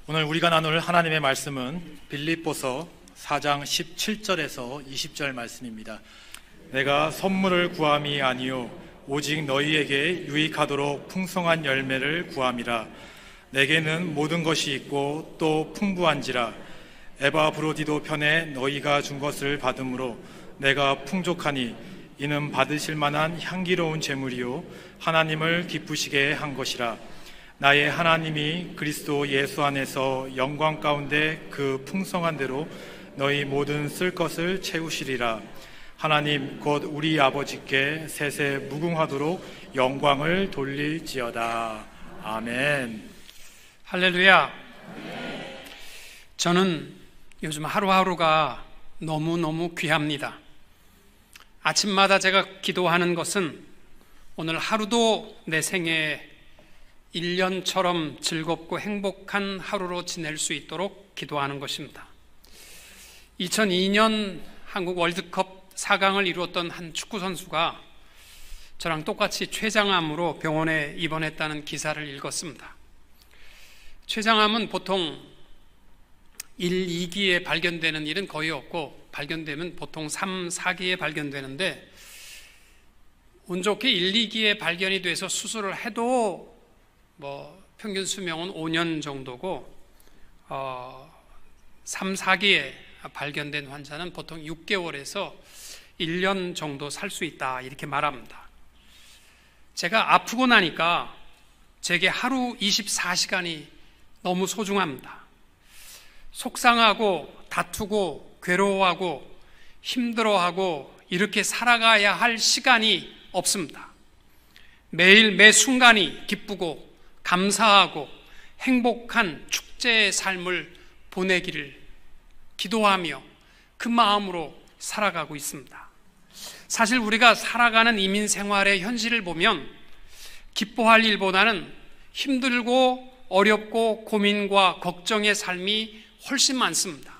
오늘 우리가 나눌 하나님의 말씀은 빌립보서 4장 17절에서 20절 말씀입니다. 내가 선물을 구함이 아니요 오직 너희에게 유익하도록 풍성한 열매를 구함이라. 내게는 모든 것이 있고 또 풍부한지라. 에바브로디도 편에 너희가 준 것을 받음으로 내가 풍족하니 이는 받으실 만한 향기로운 제물이요 하나님을 기쁘시게 한 것이라. 나의 하나님이 그리스도 예수 안에서 영광 가운데 그 풍성한 대로 너희 모든 쓸 것을 채우시리라. 하나님 곧 우리 아버지께 세세 무궁하도록 영광을 돌릴지어다. 아멘. 할렐루야. 저는 요즘 하루하루가 너무너무 귀합니다. 아침마다 제가 기도하는 것은 오늘 하루도 내 생에 1년처럼 즐겁고 행복한 하루로 지낼 수 있도록 기도하는 것입니다. 2002년 한국 월드컵 4강을 이루었던 한 축구 선수가 저랑 똑같이 췌장암으로 병원에 입원했다는 기사를 읽었습니다. 췌장암은 보통 1, 2기에 발견되는 일은 거의 없고 발견되면 보통 3, 4기에 발견되는데 운 좋게 1, 2기에 발견이 돼서 수술을 해도 평균 수명은 5년 정도고 3, 4기에 발견된 환자는 보통 6개월에서 1년 정도 살 수 있다 이렇게 말합니다. 제가 아프고 나니까 제게 하루 24시간이 너무 소중합니다. 속상하고 다투고 괴로워하고 힘들어하고 이렇게 살아가야 할 시간이 없습니다. 매일 매 순간이 기쁘고 감사하고 행복한 축제의 삶을 보내기를 기도하며 그 마음으로 살아가고 있습니다. 사실 우리가 살아가는 이민 생활의 현실을 보면 기뻐할 일보다는 힘들고 어렵고 고민과 걱정의 삶이 훨씬 많습니다.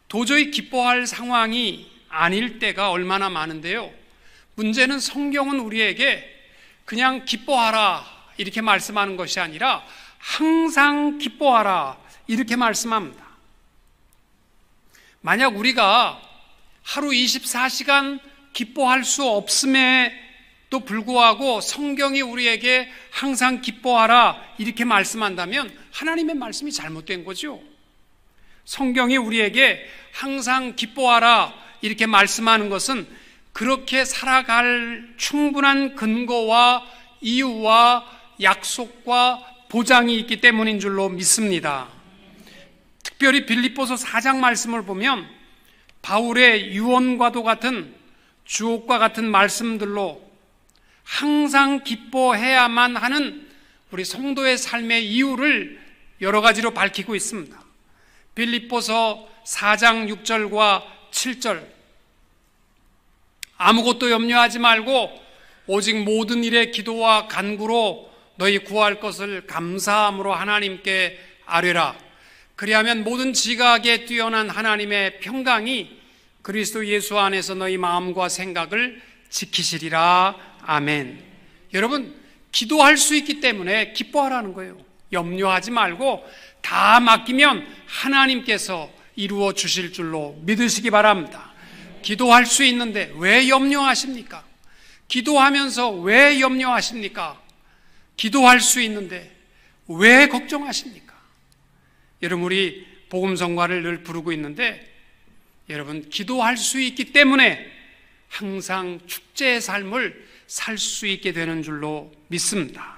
도저히 기뻐할 상황이 아닐 때가 얼마나 많은데요. 문제는 성경은 우리에게 그냥 기뻐하라 이렇게 말씀하는 것이 아니라 항상 기뻐하라 이렇게 말씀합니다. 만약 우리가 하루 24시간 기뻐할 수 없음에도 불구하고 성경이 우리에게 항상 기뻐하라 이렇게 말씀한다면 하나님의 말씀이 잘못된 거죠. 성경이 우리에게 항상 기뻐하라 이렇게 말씀하는 것은 그렇게 살아갈 충분한 근거와 이유와 약속과 보장이 있기 때문인 줄로 믿습니다. 특별히 빌립보서 4장 말씀을 보면 바울의 유언과도 같은 주옥과 같은 말씀들로 항상 기뻐해야만 하는 우리 성도의 삶의 이유를 여러 가지로 밝히고 있습니다. 빌립보서 4장 6절과 7절 아무것도 염려하지 말고 오직 모든 일에 기도와 간구로 너희 구할 것을 감사함으로 하나님께 아뢰라. 그리하면 모든 지각에 뛰어난 하나님의 평강이 그리스도 예수 안에서 너희 마음과 생각을 지키시리라. 아멘. 여러분, 기도할 수 있기 때문에 기뻐하라는 거예요. 염려하지 말고 다 맡기면 하나님께서 이루어 주실 줄로 믿으시기 바랍니다. 기도할 수 있는데 왜 염려하십니까? 기도하면서 왜 염려하십니까? 기도할 수 있는데 왜 걱정하십니까? 여러분, 우리 복음성가를 늘 부르고 있는데 여러분, 기도할 수 있기 때문에 항상 축제의 삶을 살 수 있게 되는 줄로 믿습니다.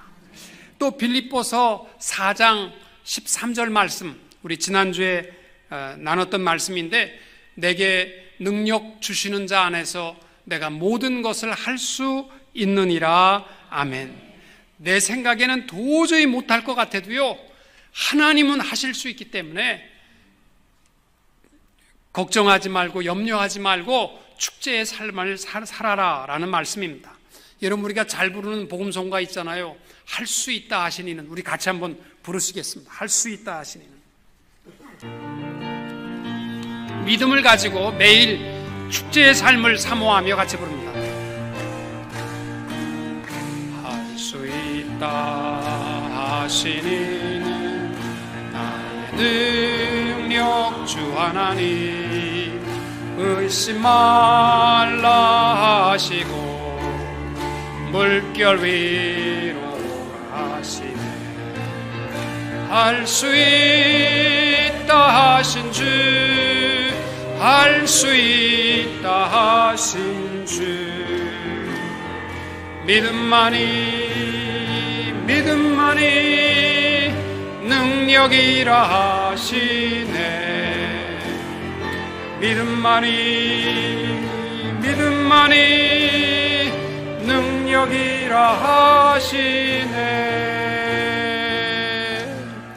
또 빌립보서 4장 13절 말씀, 우리 지난주에 나눴던 말씀인데 내게 능력 주시는 자 안에서 내가 모든 것을 할 수 있느니라. 아멘. 내 생각에는 도저히 못할 것 같아도요, 하나님은 하실 수 있기 때문에 걱정하지 말고 염려하지 말고 축제의 삶을 살아라 라는 말씀입니다. 여러분, 우리가 잘 부르는 복음성가 있잖아요. 할 수 있다 하신 이는, 우리 같이 한번 부르시겠습니다. 할 수 있다 하신 이는. 믿음을 가지고 매일 축제의 삶을 사모하며 같이 부릅니다. 할 수 있다 하신 이는 능력주 하나님 의심 말라 하시고 물결 위로 하시네. 할 수 있다 하신 주, 할 수 있다 하신 주, 믿음만이 능력이라 하시네. 믿음만이 능력이라 하시네.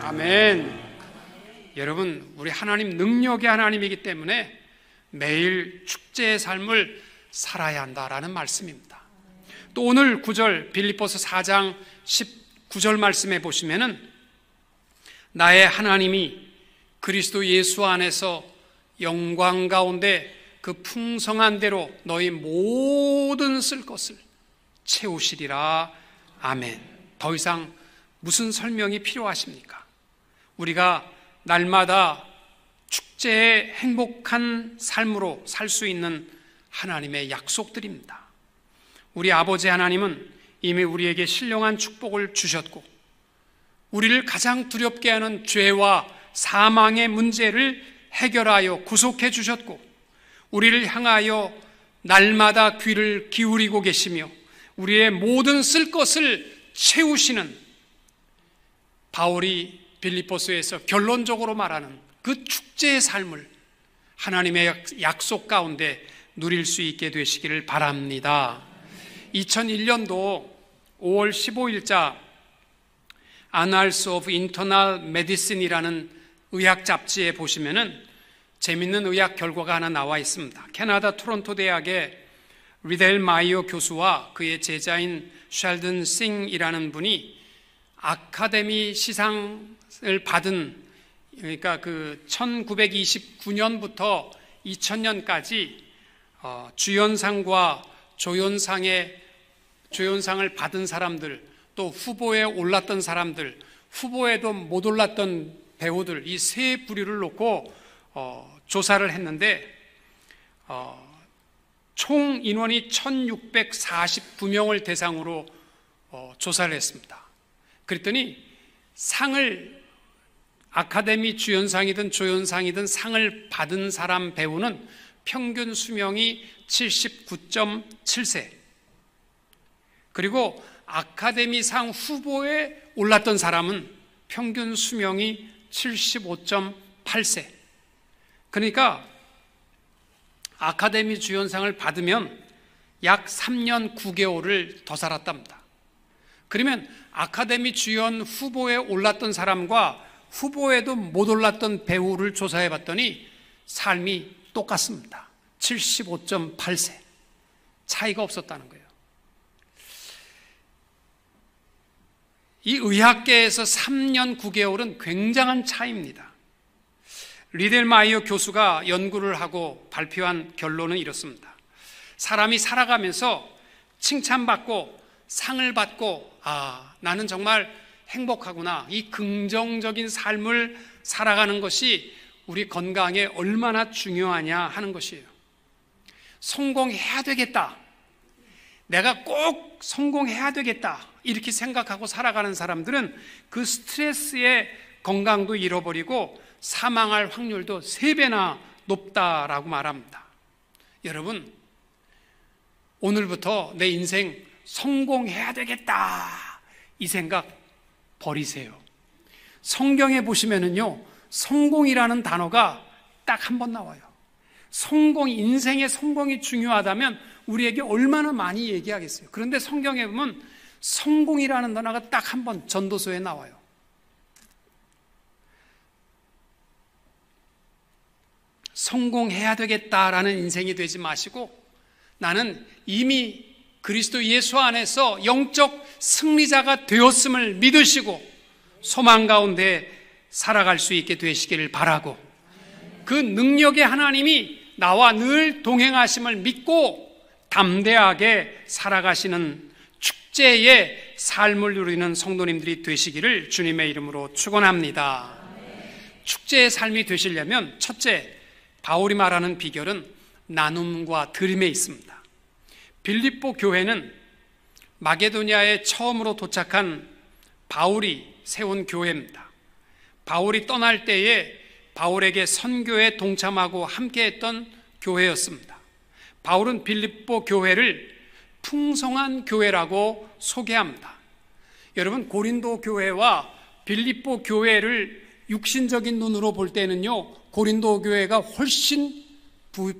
아멘. 여러분, 우리 하나님 능력의 하나님이기 때문에 매일 축제의 삶을 살아야 한다라는 말씀입니다. 또 오늘 9절 빌립보서 4장 19절 말씀에 보시면은 나의 하나님이 그리스도 예수 안에서 영광 가운데 그 풍성한 대로 너희 모든 쓸 것을 채우시리라. 아멘. 더 이상 무슨 설명이 필요하십니까? 우리가 날마다 축제의 행복한 삶으로 살 수 있는 하나님의 약속들입니다. 우리 아버지 하나님은 이미 우리에게 신령한 축복을 주셨고, 우리를 가장 두렵게 하는 죄와 사망의 문제를 해결하여 구속해 주셨고, 우리를 향하여 날마다 귀를 기울이고 계시며 우리의 모든 쓸 것을 채우시는, 바울이 빌립보서에서 결론적으로 말하는 그 축제의 삶을 하나님의 약속 가운데 누릴 수 있게 되시기를 바랍니다. 2001년도 5월 15일자 Annals of Internal Medicine이라는 의학 잡지에 보시면은 재밌는 의학 결과가 하나 나와 있습니다. 캐나다 토론토 대학의 리델 마이어 교수와 그의 제자인 셸든 싱이라는 분이 아카데미 시상을 받은, 그러니까 그 1929년부터 2000년까지 주연상과 조연상을 받은 사람들, 또 후보에 올랐던 사람들, 후보에도 못 올랐던 배우들, 이 세 부류를 놓고 조사를 했는데 총 인원이 1649명을 대상으로 조사를 했습니다. 그랬더니 상을, 아카데미 주연상이든 조연상이든 상을 받은 사람 배우는 평균 수명이 79.7세, 그리고 아카데미상 후보에 올랐던 사람은 평균 수명이 75.8세. 그러니까 아카데미 주연상을 받으면 약 3년 9개월을 더 살았답니다. 그러면 아카데미 주연 후보에 올랐던 사람과 후보에도 못 올랐던 배우를 조사해 봤더니 삶이 똑같습니다. 75.8세. 차이가 없었다는 거예요. 이 의학계에서 3년 9개월은 굉장한 차이입니다. 리델마이어 교수가 연구를 하고 발표한 결론은 이렇습니다. 사람이 살아가면서 칭찬받고 상을 받고, 나는 정말 행복하구나, 이 긍정적인 삶을 살아가는 것이 우리 건강에 얼마나 중요하냐 하는 것이에요. 성공해야 되겠다, 내가 꼭 성공해야 되겠다, 이렇게 생각하고 살아가는 사람들은 그 스트레스의 건강도 잃어버리고 사망할 확률도 3배나 높다라고 말합니다. 여러분, 오늘부터 내 인생 성공해야 되겠다, 이 생각 버리세요. 성경에 보시면은요, 성공이라는 단어가 딱 한 번 나와요. 성공, 인생의 성공이 중요하다면 우리에게 얼마나 많이 얘기하겠어요. 그런데 성경에 보면 성공이라는 단어가 딱 한 번 전도서에 나와요. 성공해야 되겠다라는 인생이 되지 마시고, 나는 이미 그리스도 예수 안에서 영적 승리자가 되었음을 믿으시고 소망 가운데 살아갈 수 있게 되시기를 바라고, 그 능력의 하나님이 나와 늘 동행하심을 믿고 담대하게 살아가시는 축제의 삶을 누리는 성도님들이 되시기를 주님의 이름으로 축원합니다. 축제의 삶이 되시려면 첫째, 바울이 말하는 비결은 나눔과 드림에 있습니다. 빌립보 교회는 마게도냐에 처음으로 도착한 바울이 세운 교회입니다. 바울이 떠날 때에 바울에게 선교에 동참하고 함께했던 교회였습니다. 바울은 빌립보 교회를 풍성한 교회라고 소개합니다. 여러분, 고린도 교회와 빌립보 교회를 육신적인 눈으로 볼 때는요, 고린도 교회가 훨씬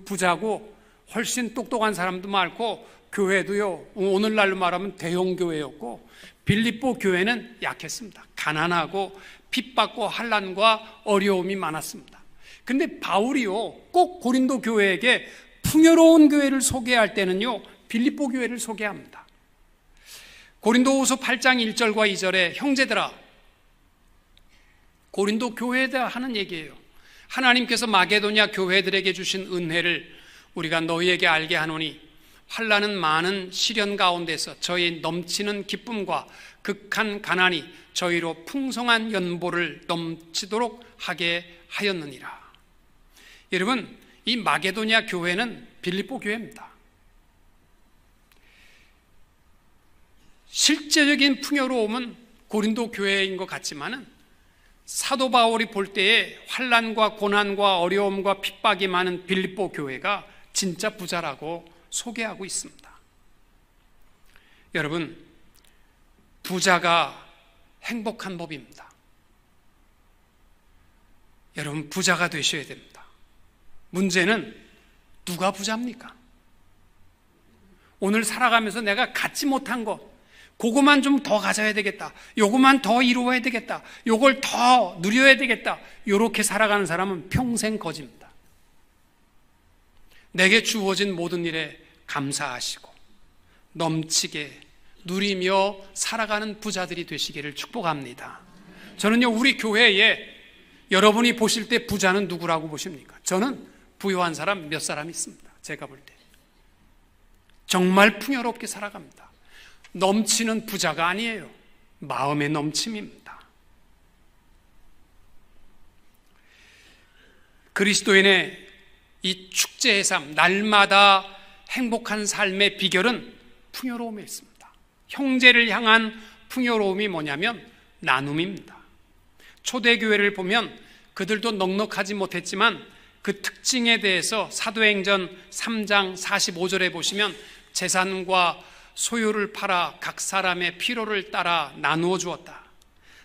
부자고 훨씬 똑똑한 사람도 많고 교회도요, 오늘날로 말하면 대형 교회였고, 빌립보 교회는 약했습니다. 가난하고 핍받고 환난과 어려움이 많았습니다. 근데 바울이요, 꼭 고린도 교회에게 풍요로운 교회를 소개할 때는요, 빌립보 교회를 소개합니다. 고린도후서 8장 1절과 2절에 형제들아, 고린도 교회에 대해 하는 얘기예요. 하나님께서 마게도냐 교회들에게 주신 은혜를 우리가 너희에게 알게 하노니 환난은 많은 시련 가운데서 저희 넘치는 기쁨과 극한 가난이 저희로 풍성한 연보를 넘치도록 하게 하였느니라. 여러분, 이 마게도냐 교회는 빌립보 교회입니다. 실제적인 풍요로움은 고린도 교회인 것 같지만은 사도 바울이 볼 때에 환난과 고난과 어려움과 핍박이 많은 빌립보 교회가 진짜 부자라고 소개하고 있습니다. 여러분, 부자가 행복한 법입니다. 여러분, 부자가 되셔야 됩니다. 문제는 누가 부자입니까? 오늘 살아가면서 내가 갖지 못한 것, 그거만 좀 더 가져야 되겠다, 요거만 더 이루어야 되겠다, 요걸 더 누려야 되겠다, 요렇게 살아가는 사람은 평생 거지입니다. 내게 주어진 모든 일에 감사하시고 넘치게 누리며 살아가는 부자들이 되시기를 축복합니다. 저는요, 우리 교회에 여러분이 보실 때 부자는 누구라고 보십니까? 저는 부유한 사람 몇 사람 있습니다. 제가 볼 때 정말 풍요롭게 살아갑니다. 넘치는 부자가 아니에요. 마음의 넘침입니다. 그리스도인의 이 축제의 삶, 날마다 행복한 삶의 비결은 풍요로움에 있습니다. 형제를 향한 풍요로움이 뭐냐면 나눔입니다. 초대교회를 보면 그들도 넉넉하지 못했지만 그 특징에 대해서 사도행전 3장 45절에 보시면 재산과 소유를 팔아 각 사람의 필요를 따라 나누어 주었다.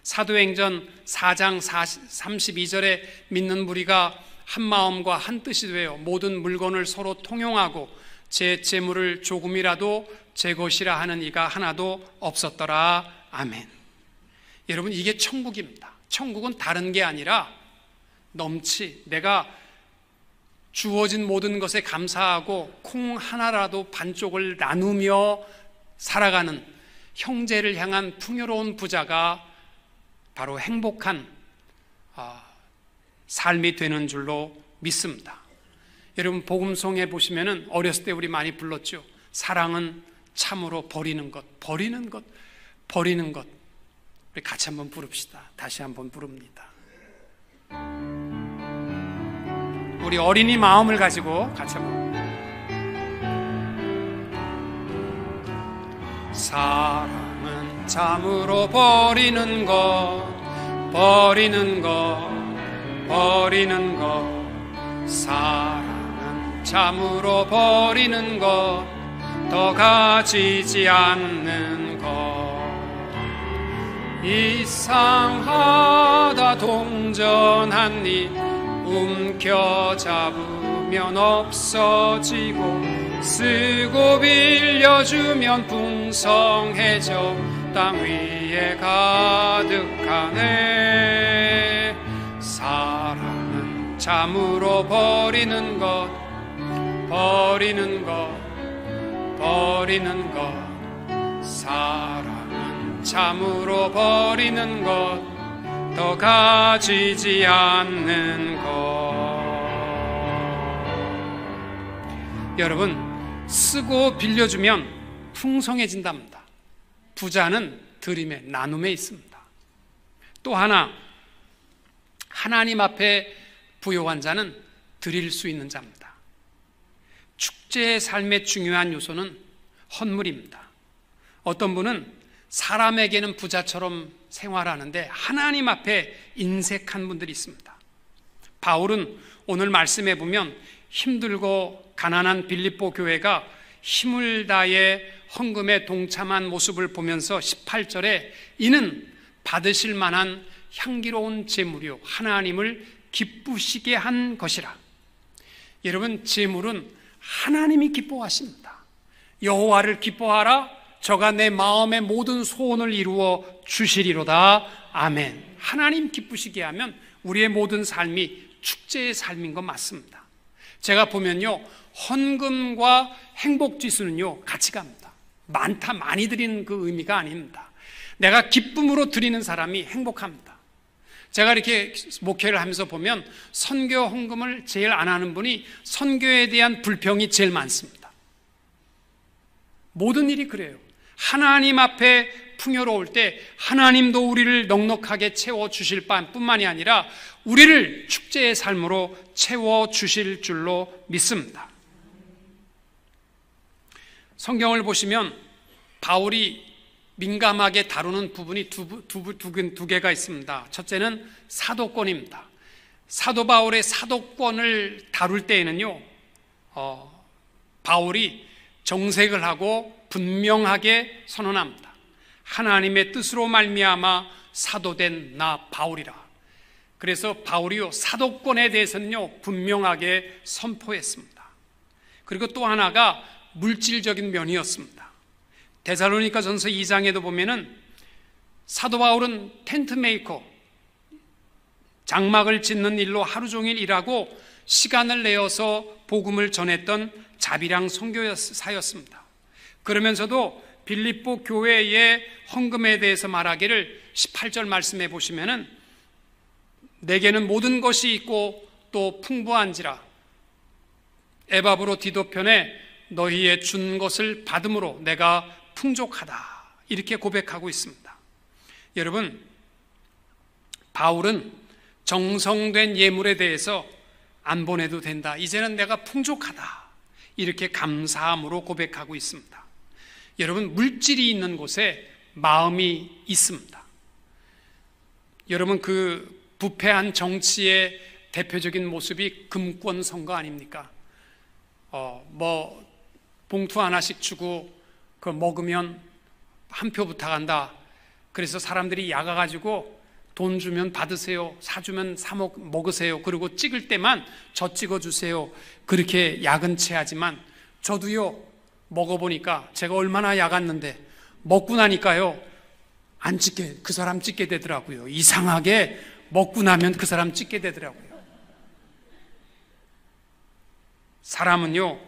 사도행전 4장 32절에 믿는 무리가 한 마음과 한 뜻이 되어 모든 물건을 서로 통용하고 제 재물을 조금이라도 제 것이라 하는 이가 하나도 없었더라. 아멘. 여러분, 이게 천국입니다. 천국은 다른 게 아니라 내가 주어진 모든 것에 감사하고 콩 하나라도 반쪽을 나누며 살아가는 형제를 향한 풍요로운 부자가 바로 행복한 삶이 되는 줄로 믿습니다. 여러분, 복음송에 보시면은 어렸을 때 우리 많이 불렀죠. 사랑은 참으로 버리는 것. 우리 같이 한번 부릅시다. 다시 한번 부릅니다. 우리 어린이 마음을 가지고 같이 한번. 사랑은 참으로 버리는 것. 사랑은 참으로 버리는 것. 더 가지지 않는 것. 이상하다 동전한 입 움켜잡으면 없어지고 쓰고 빌려주면 풍성해져 땅 위에 가득하네. 사랑은 참으로 버리는 것. 사랑은 참으로 버리는 것. 더 가지지 않는 것. 여러분, 쓰고 빌려주면 풍성해진답니다. 부자는 드림에 나눔에 있습니다. 또 하나, 하나님 앞에 부요한 자는 드릴 수 있는 자입니다. 축제의 삶의 중요한 요소는 헌물입니다. 어떤 분은 사람에게는 부자처럼 생활하는데 하나님 앞에 인색한 분들이 있습니다. 바울은 오늘 말씀해 보면 힘들고 가난한 빌립보 교회가 힘을 다해 헌금에 동참한 모습을 보면서 18절에 이는 받으실 만한 향기로운 제물이요 하나님을 기쁘시게 한 것이라. 여러분, 제물은 하나님이 기뻐하십니다. 여호와를 기뻐하라. 저가 내 마음의 모든 소원을 이루어 주시리로다. 아멘. 하나님 기쁘시게 하면 우리의 모든 삶이 축제의 삶인 건 맞습니다. 제가 보면요, 헌금과 행복지수는요 같이 갑니다. 많이 드리는 그 의미가 아닙니다. 내가 기쁨으로 드리는 사람이 행복합니다. 제가 이렇게 목회를 하면서 보면 선교 헌금을 제일 안 하는 분이 선교에 대한 불평이 제일 많습니다. 모든 일이 그래요. 하나님 앞에 풍요로울 때 하나님도 우리를 넉넉하게 채워주실 뿐만이 아니라 우리를 축제의 삶으로 채워주실 줄로 믿습니다. 성경을 보시면 바울이 민감하게 다루는 부분이 두 개가 있습니다. 첫째는 사도권입니다. 사도 바울의 사도권을 다룰 때에는요, 바울이 정색을 하고 분명하게 선언합니다. 하나님의 뜻으로 말미암아 사도된 나 바울이라. 그래서 바울이요 사도권에 대해서는요 분명하게 선포했습니다. 그리고 또 하나가 물질적인 면이었습니다. 데살로니가전서 2장에도 보면은 사도 바울은 텐트 메이커, 장막을 짓는 일로 하루 종일 일하고 시간을 내어서 복음을 전했던 자비랑 선교사였습니다. 그러면서도 빌립보 교회의 헌금에 대해서 말하기를 18절 말씀해 보시면은 내게는 모든 것이 있고 또 풍부한지라 에바브로 디도편에 너희의 준 것을 받음으로 내가 풍족하다 이렇게 고백하고 있습니다. 여러분, 바울은 정성된 예물에 대해서 안 보내도 된다, 이제는 내가 풍족하다 이렇게 감사함으로 고백하고 있습니다. 여러분, 물질이 있는 곳에 마음이 있습니다. 여러분, 그 부패한 정치의 대표적인 모습이 금권 선거 아닙니까? 봉투 하나씩 주고 그거 먹으면 한 표 부탁한다. 그래서 사람들이 야가가지고 돈 주면 받으세요, 사주면 먹으세요, 그리고 찍을 때만 저 찍어주세요, 그렇게 야근채 하지만 저도요 먹어보니까 제가 얼마나 야갔는데 먹고 나니까요 안 찍게, 그 사람 찍게 되더라고요. 이상하게 먹고 나면 그 사람 찍게 되더라고요. 사람은요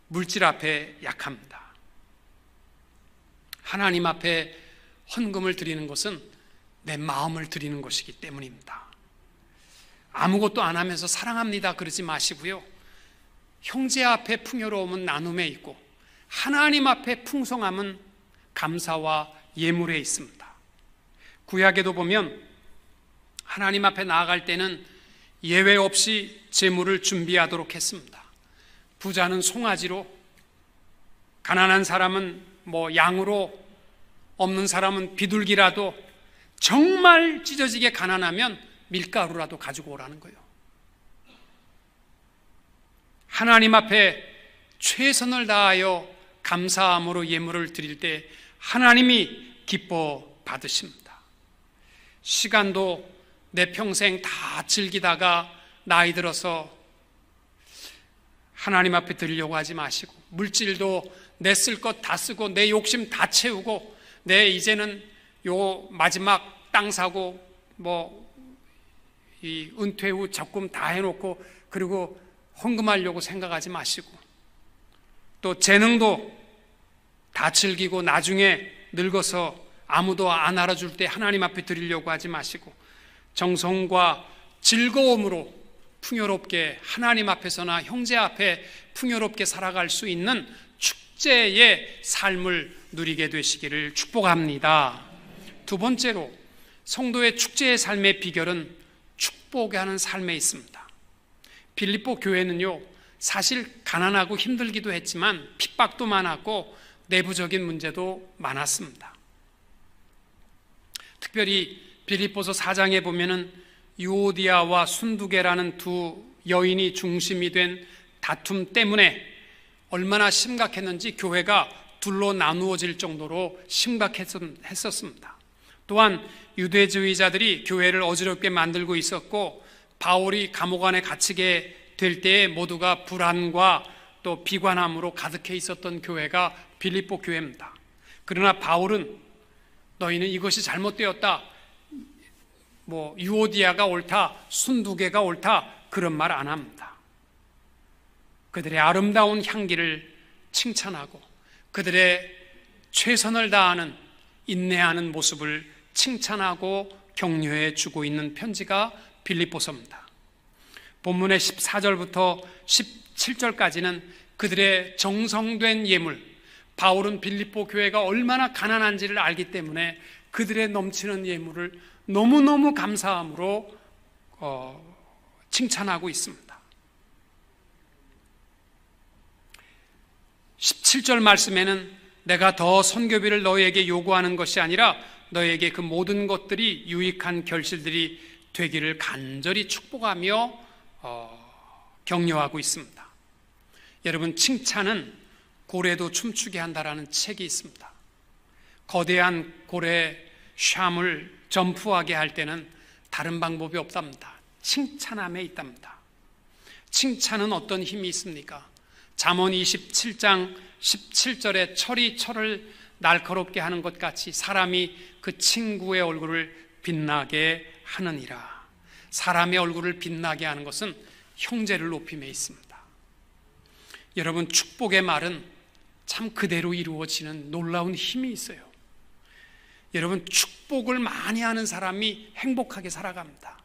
물질 앞에 약합니다. 하나님 앞에 헌금을 드리는 것은 내 마음을 드리는 것이기 때문입니다. 아무것도 안 하면서 사랑합니다 그러지 마시고요, 형제 앞에 풍요로움은 나눔에 있고 하나님 앞에 풍성함은 감사와 예물에 있습니다. 구약에도 보면 하나님 앞에 나아갈 때는 예외 없이 제물을 준비하도록 했습니다. 부자는 송아지로, 가난한 사람은 양으로, 없는 사람은 비둘기라도, 정말 찢어지게 가난하면 밀가루라도 가지고 오라는 거예요. 하나님 앞에 최선을 다하여 감사함으로 예물을 드릴 때 하나님이 기뻐 받으십니다. 시간도 내 평생 다 즐기다가 나이 들어서 하나님 앞에 드리려고 하지 마시고, 물질도 내 쓸 것 다 쓰고 내 욕심 다 채우고 내 이제는 요 마지막 땅 사고 이 은퇴 후 적금 다 해놓고 그리고 헌금하려고 생각하지 마시고, 또 재능도 다 즐기고 나중에 늙어서 아무도 안 알아줄 때 하나님 앞에 드리려고 하지 마시고, 정성과 즐거움으로 풍요롭게 하나님 앞에서나 형제 앞에 풍요롭게 살아갈 수 있는 축제의 삶을 누리게 되시기를 축복합니다. 두 번째로 성도의 축제의 삶의 비결은 축복하는 삶에 있습니다. 빌립보 교회는요, 사실 가난하고 힘들기도 했지만 핍박도 많았고 내부적인 문제도 많았습니다. 특별히 빌립보서 4장에 보면은 유오디아와 순두계라는 두 여인이 중심이 된 다툼 때문에 얼마나 심각했는지 교회가 둘로 나누어질 정도로 심각했었습니다. 또한 유대주의자들이 교회를 어지럽게 만들고 있었고 바울이 감옥 안에 갇히게 될 때에 모두가 불안과 또 비관함으로 가득해 있었던 교회가 빌립보 교회입니다. 그러나 바울은 너희는 이것이 잘못되었다, 유오디아가 옳다, 순두계가 옳다, 그런 말 안 합니다. 그들의 아름다운 향기를 칭찬하고 그들의 최선을 다하는 인내하는 모습을 칭찬하고 격려해 주고 있는 편지가 빌립보서입니다. 본문의 14절부터 17절까지는 그들의 정성된 예물, 바울은 빌립보 교회가 얼마나 가난한지를 알기 때문에 그들의 넘치는 예물을 너무너무 감사함으로 칭찬하고 있습니다. 17절 말씀에는 내가 더 선교비를 너희에게 요구하는 것이 아니라 너희에게 그 모든 것들이 유익한 결실들이 되기를 간절히 축복하며 격려하고 있습니다. 여러분, 칭찬은 고래도 춤추게 한다라는 책이 있습니다. 거대한 고래 샴을 점프하게 할 때는 다른 방법이 없답니다. 칭찬함에 있답니다. 칭찬은 어떤 힘이 있습니까? 잠언 27장 17절에 철이 철을 날카롭게 하는 것 같이 사람이 그 친구의 얼굴을 빛나게 하느니라. 사람의 얼굴을 빛나게 하는 것은 형제를 높임에 있습니다. 여러분, 축복의 말은 참 그대로 이루어지는 놀라운 힘이 있어요. 여러분, 축복을 많이 하는 사람이 행복하게 살아갑니다.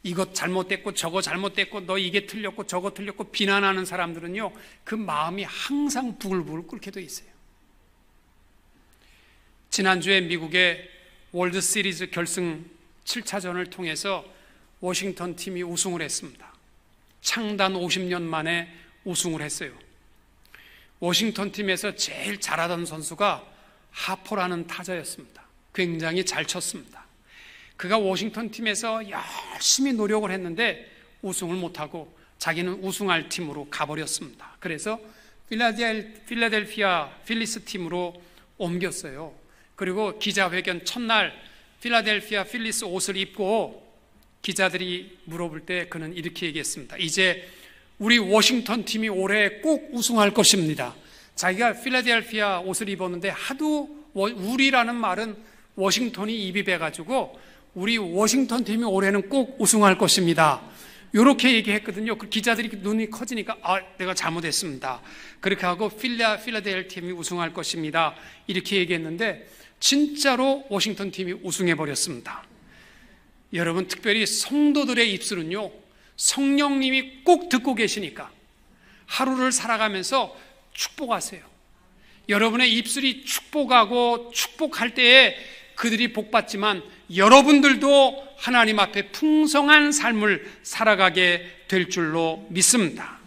이것 잘못됐고 저거 잘못됐고 너 이게 틀렸고 저거 틀렸고 비난하는 사람들은요, 그 마음이 항상 부글부글 끓게 돼 있어요. 지난주에 미국의 월드 시리즈 결승 7차전을 통해서 워싱턴 팀이 우승을 했습니다. 창단 50년 만에 우승을 했어요. 워싱턴 팀에서 제일 잘하던 선수가 하포라는 타자였습니다. 굉장히 잘 쳤습니다. 그가 워싱턴 팀에서 열심히 노력을 했는데 우승을 못하고 자기는 우승할 팀으로 가버렸습니다. 그래서 필라델피아 필리스 팀으로 옮겼어요. 그리고 기자회견 첫날 필라델피아 필리스 옷을 입고 기자들이 물어볼 때 그는 이렇게 얘기했습니다. 이제 우리 워싱턴 팀이 올해 꼭 우승할 것입니다. 자기가 필라델피아 옷을 입었는데 하도 우리라는 말은 워싱턴이 입이 배가지고 우리 워싱턴 팀이 올해는 꼭 우승할 것입니다. 이렇게 얘기했거든요. 그 기자들이 눈이 커지니까 내가 잘못했습니다. 그렇게 하고 필라델피아 팀이 우승할 것입니다. 이렇게 얘기했는데 진짜로 워싱턴 팀이 우승해버렸습니다. 여러분, 특별히 성도들의 입술은요, 성령님이 꼭 듣고 계시니까 하루를 살아가면서 축복하세요. 여러분의 입술이 축복하고 축복할 때에 그들이 복받지만 여러분들도 하나님 앞에 풍성한 삶을 살아가게 될 줄로 믿습니다.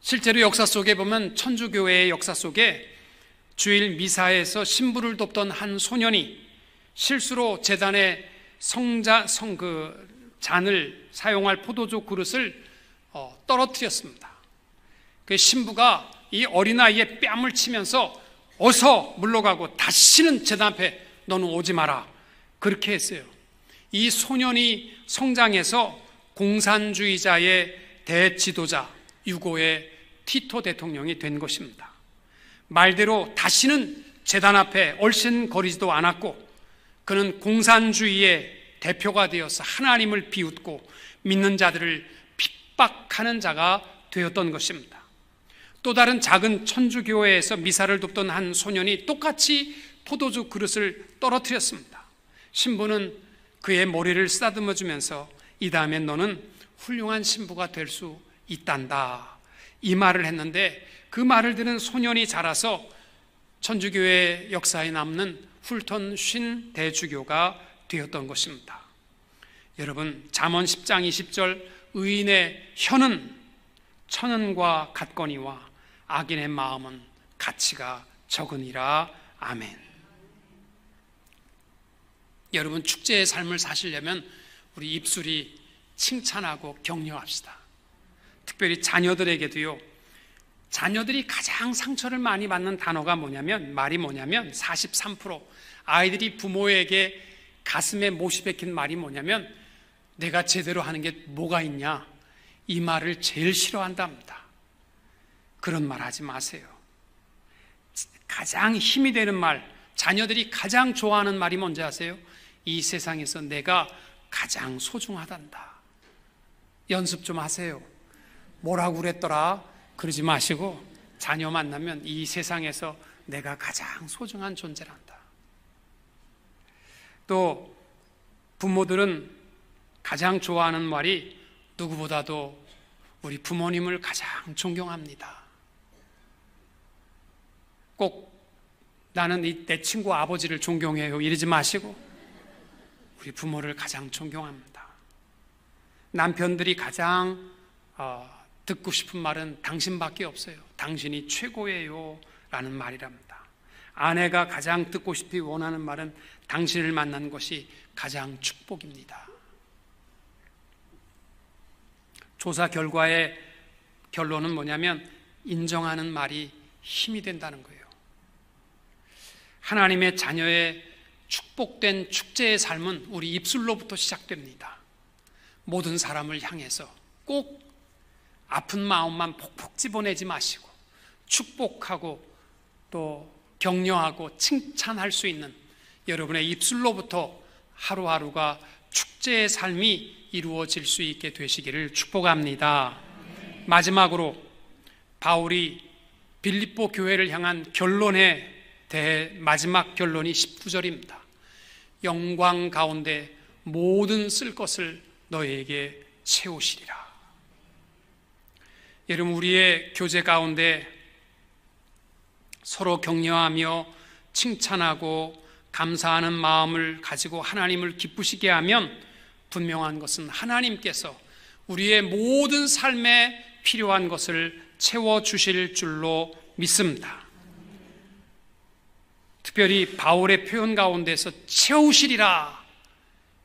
실제로 역사 속에 보면 천주교회의 역사 속에 주일 미사에서 신부를 돕던 한 소년이 실수로 제단에 잔을 사용할 포도주 그릇을 떨어뜨렸습니다. 그 신부가 이 어린아이의 뺨을 치면서 어서 물러가고 다시는 제단 앞에 너는 오지 마라, 그렇게 했어요. 이 소년이 성장해서 공산주의자의 대지도자 유고의 티토 대통령이 된 것입니다. 말대로 다시는 제단 앞에 얼씬거리지도 않았고 그는 공산주의의 대표가 되어서 하나님을 비웃고 믿는 자들을 핍박하는 자가 되었던 것입니다. 또 다른 작은 천주교회에서 미사를 돕던 한 소년이 똑같이 포도주 그릇을 떨어뜨렸습니다. 신부는 그의 머리를 쓰다듬어 주면서 이 다음엔 너는 훌륭한 신부가 될 수 있단다, 이 말을 했는데 그 말을 들은 소년이 자라서 천주교회 역사에 남는 훌턴 쉰 대주교가 되었던 것입니다. 여러분, 잠언 10장 20절 의인의 혀는 천은과 같거니와 악인의 마음은 가치가 적으니라. 아멘. 여러분, 축제의 삶을 사시려면 우리 입술이 칭찬하고 격려합시다. 특별히 자녀들에게도요. 자녀들이 가장 상처를 많이 받는 단어가 말이 뭐냐면 43%. 아이들이 부모에게 가슴에 못이 박힌 말이 뭐냐면 내가 제대로 하는 게 뭐가 있냐, 이 말을 제일 싫어한답니다. 그런 말 하지 마세요. 가장 힘이 되는 말, 자녀들이 가장 좋아하는 말이 뭔지 아세요? 이 세상에서 내가 가장 소중하단다. 연습 좀 하세요. 뭐라고 그랬더라 그러지 마시고 자녀 만나면 이 세상에서 내가 가장 소중한 존재란다. 또 부모들은 가장 좋아하는 말이 누구보다도 우리 부모님을 가장 존경합니다. 꼭 나는 내 친구 아버지를 존경해요 이러지 마시고 우리 부모를 가장 존경합니다. 남편들이 가장 듣고 싶은 말은 당신밖에 없어요. 당신이 최고예요 라는 말이랍니다. 아내가 가장 듣고 싶이 원하는 말은 당신을 만난 것이 가장 축복입니다. 조사 결과의 결론은 뭐냐면 인정하는 말이 힘이 된다는 거예요. 하나님의 자녀의 축복된 축제의 삶은 우리 입술로부터 시작됩니다. 모든 사람을 향해서 꼭 아픈 마음만 폭폭 집어내지 마시고 축복하고 또 격려하고 칭찬할 수 있는 여러분의 입술로부터 하루하루가 축제의 삶이 이루어질 수 있게 되시기를 축복합니다. 마지막으로 바울이 빌립보 교회를 향한 결론에 대해 마지막 결론이 19절입니다. 영광 가운데 모든 쓸 것을 너희에게 채우시리라. 여러분, 우리의 교제 가운데 서로 격려하며 칭찬하고 감사하는 마음을 가지고 하나님을 기쁘시게 하면 분명한 것은 하나님께서 우리의 모든 삶에 필요한 것을 채워주실 줄로 믿습니다. 특별히 바울의 표현 가운데서 채우시리라,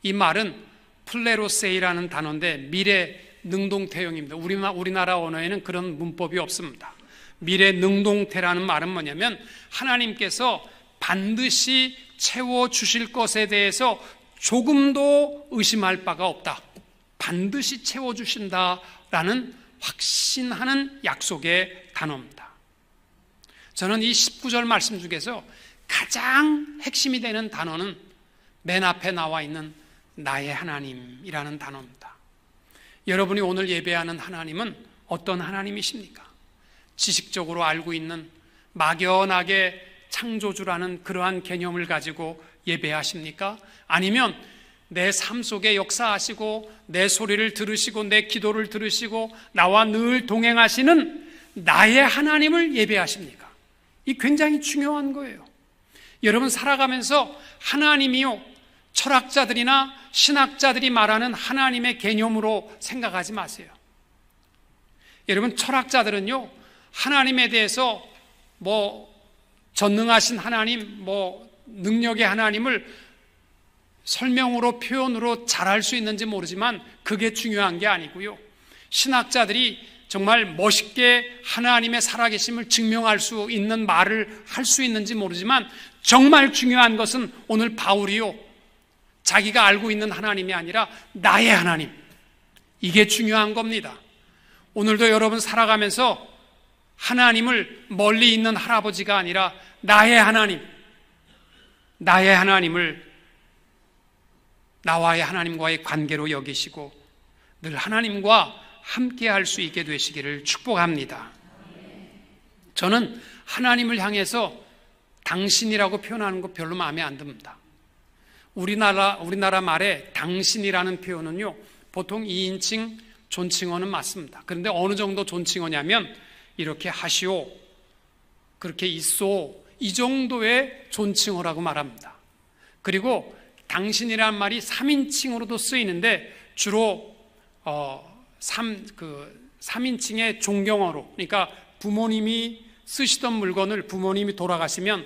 이 말은 플레로세이라는 단어인데 미래 능동태형입니다. 우리나라 언어에는 그런 문법이 없습니다. 미래 능동태라는 말은 뭐냐면 하나님께서 반드시 채워주실 것에 대해서 조금도 의심할 바가 없다. 반드시 채워주신다라는 확신하는 약속의 단어입니다. 저는 이 19절 말씀 중에서 가장 핵심이 되는 단어는 맨 앞에 나와 있는 나의 하나님이라는 단어입니다. 여러분이 오늘 예배하는 하나님은 어떤 하나님이십니까? 지식적으로 알고 있는 막연하게 창조주라는 그러한 개념을 가지고 예배하십니까? 아니면 내 삶 속에 역사하시고 내 소리를 들으시고 내 기도를 들으시고 나와 늘 동행하시는 나의 하나님을 예배하십니까? 이 굉장히 중요한 거예요. 여러분, 살아가면서 하나님이요, 철학자들이나 신학자들이 말하는 하나님의 개념으로 생각하지 마세요. 여러분, 철학자들은요, 하나님에 대해서 전능하신 하나님, 능력의 하나님을 설명으로, 표현으로 잘할 수 있는지 모르지만 그게 중요한 게 아니고요. 신학자들이 정말 멋있게 하나님의 살아계심을 증명할 수 있는 말을 할 수 있는지 모르지만 정말 중요한 것은 오늘 바울이요, 자기가 알고 있는 하나님이 아니라 나의 하나님, 이게 중요한 겁니다. 오늘도 여러분 살아가면서 하나님을 멀리 있는 할아버지가 아니라 나의 하나님, 나의 하나님을 나와의 하나님과의 관계로 여기시고 늘 하나님과 함께 할 수 있게 되시기를 축복합니다. 저는 하나님을 향해서 당신이라고 표현하는 거 별로 마음에 안 듭니다. 우리나라 말에 당신이라는 표현은요, 보통 2인칭 존칭어는 맞습니다. 그런데 어느 정도 존칭어냐면 이렇게 하시오, 그렇게 있소, 이 정도의 존칭어라고 말합니다. 그리고 당신이란 말이 3인칭으로도 쓰이는데 주로 3인칭의 존경어로, 그러니까 부모님이 쓰시던 물건을 부모님이 돌아가시면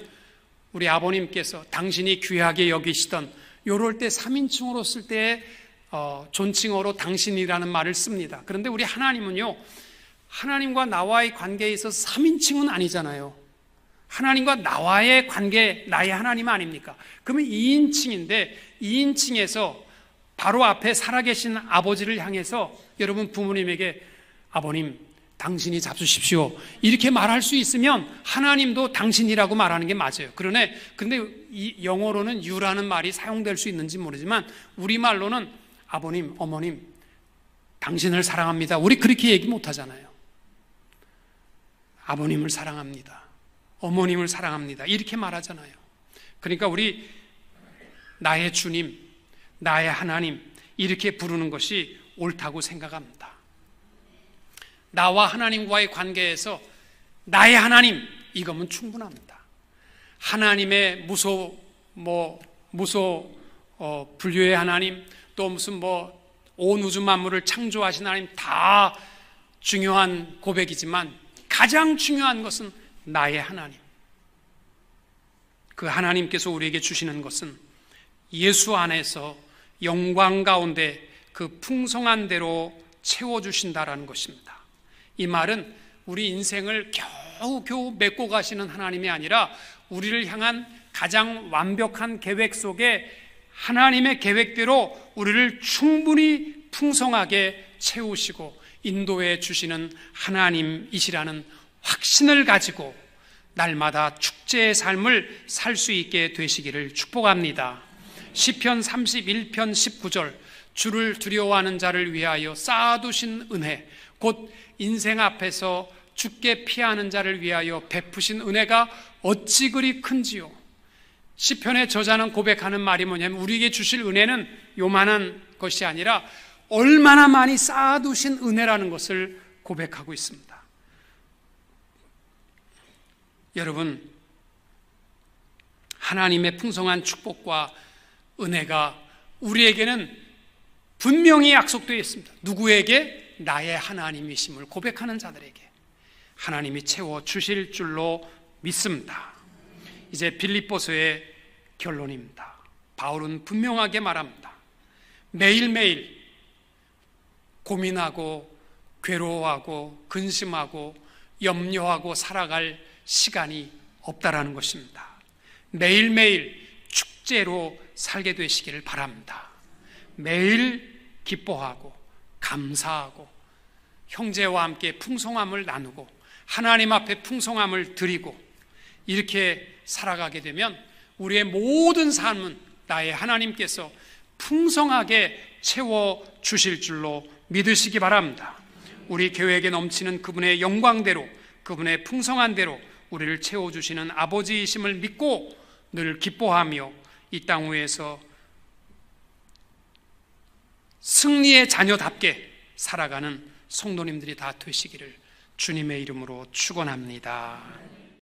우리 아버님께서 당신이 귀하게 여기시던, 요럴 때 3인칭으로 쓸 때 존칭어로 당신이라는 말을 씁니다. 그런데 우리 하나님은요, 하나님과 나와의 관계에 있어서 3인칭은 아니잖아요. 하나님과 나와의 관계, 나의 하나님 아닙니까? 그러면 2인칭인데 2인칭에서 바로 앞에 살아계신 아버지를 향해서 여러분 부모님에게 아버님 당신이 잡수십시오 이렇게 말할 수 있으면 하나님도 당신이라고 말하는 게 맞아요. 근데 이 영어로는 you라는 말이 사용될 수 있는지 모르지만 우리말로는 아버님, 어머님 당신을 사랑합니다, 우리 그렇게 얘기 못하잖아요. 아버님을 사랑합니다, 어머님을 사랑합니다 이렇게 말하잖아요. 그러니까 우리 나의 주님, 나의 하나님 이렇게 부르는 것이 옳다고 생각합니다. 나와 하나님과의 관계에서 나의 하나님 이거면 충분합니다. 하나님의 분류의 하나님, 또 무슨 온 우주 만물을 창조하신 하나님 다 중요한 고백이지만 가장 중요한 것은 나의 하나님. 그 하나님께서 우리에게 주시는 것은 예수 안에서 영광 가운데 그 풍성한 대로 채워주신다라는 것입니다. 이 말은 우리 인생을 겨우겨우 메꿔 가시는 하나님이 아니라 우리를 향한 가장 완벽한 계획 속에 하나님의 계획대로 우리를 충분히 풍성하게 채우시고 인도해 주시는 하나님이시라는 확신을 가지고 날마다 축제의 삶을 살 수 있게 되시기를 축복합니다. 시편 31편 19절, 주를 두려워하는 자를 위하여 쌓아두신 은혜, 곧 인생 앞에서 죽게 피하는 자를 위하여 베푸신 은혜가 어찌 그리 큰지요. 시편의 저자는 고백하는 말이 뭐냐면 우리에게 주실 은혜는 요만한 것이 아니라 얼마나 많이 쌓아두신 은혜라는 것을 고백하고 있습니다. 여러분, 하나님의 풍성한 축복과 은혜가 우리에게는 분명히 약속되어 있습니다. 누구에게? 나의 하나님이심을 고백하는 자들에게 하나님이 채워주실 줄로 믿습니다. 이제 빌립보서의 결론입니다. 바울은 분명하게 말합니다. 매일매일 고민하고 괴로워하고 근심하고 염려하고 살아갈 시간이 없다라는 것입니다. 매일매일 축제로 살게 되시기를 바랍니다. 매일 기뻐하고 감사하고 형제와 함께 풍성함을 나누고 하나님 앞에 풍성함을 드리고 이렇게 살아가게 되면 우리의 모든 삶은 나의 하나님께서 풍성하게 채워주실 줄로 믿으시기 바랍니다. 우리 교회에게 넘치는 그분의 영광대로, 그분의 풍성한 대로 우리를 채워주시는 아버지이심을 믿고 늘 기뻐하며 이 땅 위에서 승리의 자녀답게 살아가는 성도님들이 다 되시기를 주님의 이름으로 축원합니다.